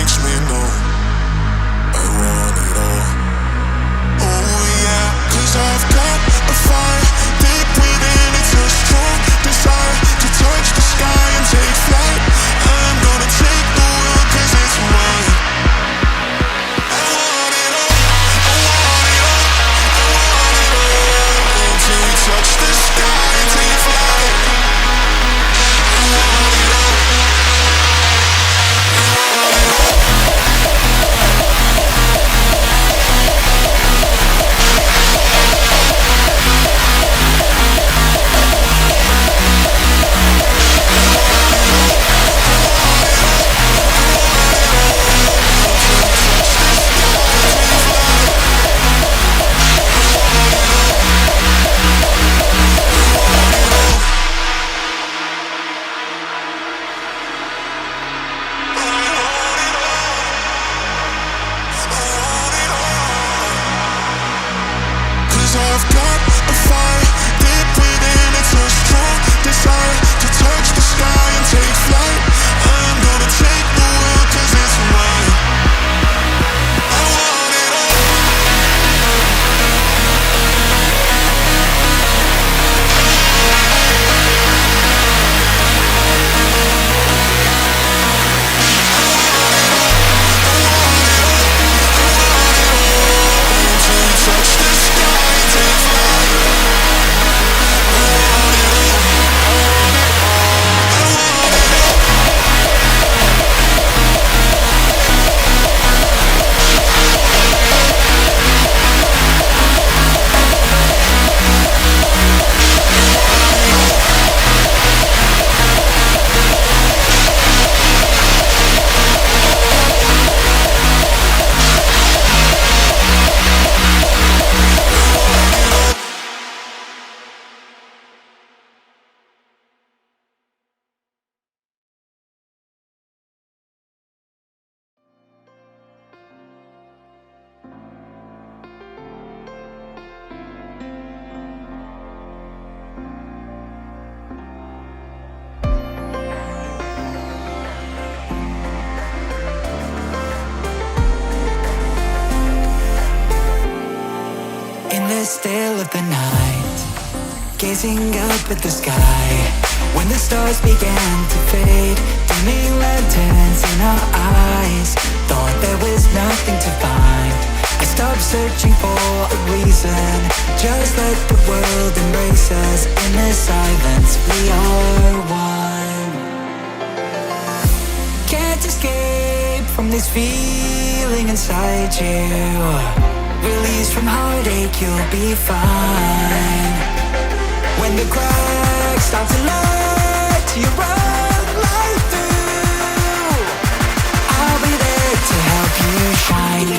makes me know I want it all. Oh yeah, 'cause I've got a fire deep within. It's a strong desire to touch the sky and take flight. I'm gonna take the world 'cause it's mine. I want it all, I want it all, I want it all. Till we touch the sky and take flight. I want it all, I want it all. 'Cause I've got a fire deep within. It's a strong desire to touch the sky and take flight. I'm gonna take the world 'cause it's mine. I want it all. Until we touch the sky and take flight. I want it all. I want it all. I want it all. In the still of the night, gazing up at the sky, when the stars began to fade, dimming lanterns in our eyes, thought there was nothing to find. I stopped searching for a reason, just let the world embrace us. In the silence, we are one. Can't escape from this feeling inside you. Release from heartache, you'll be fine. When the cracks start to let you run right through, I'll be there to help you shine.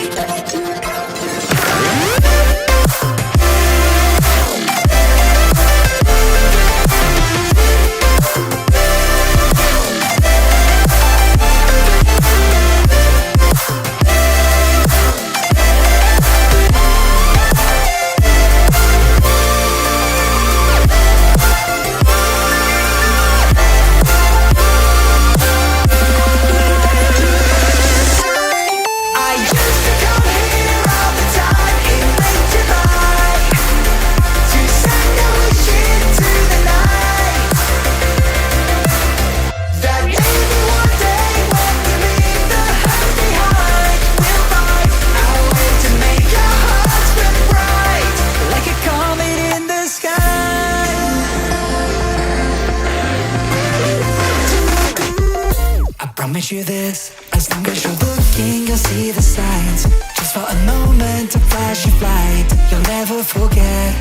Promise you this, as long as you're looking, you'll see the signs. Just for a moment, a flash of light, you'll never forget.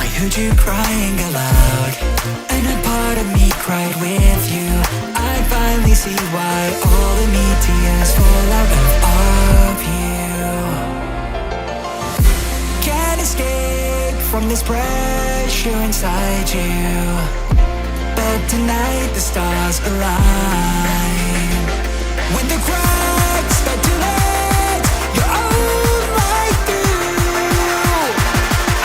I heard you crying aloud, and a part of me cried with you. I finally see why all the meteors fall out of you. Can't escape from this pressure inside you, but tonight the stars align. When the cracks start to let your own light through,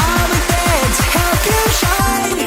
I'll be there to help you shine.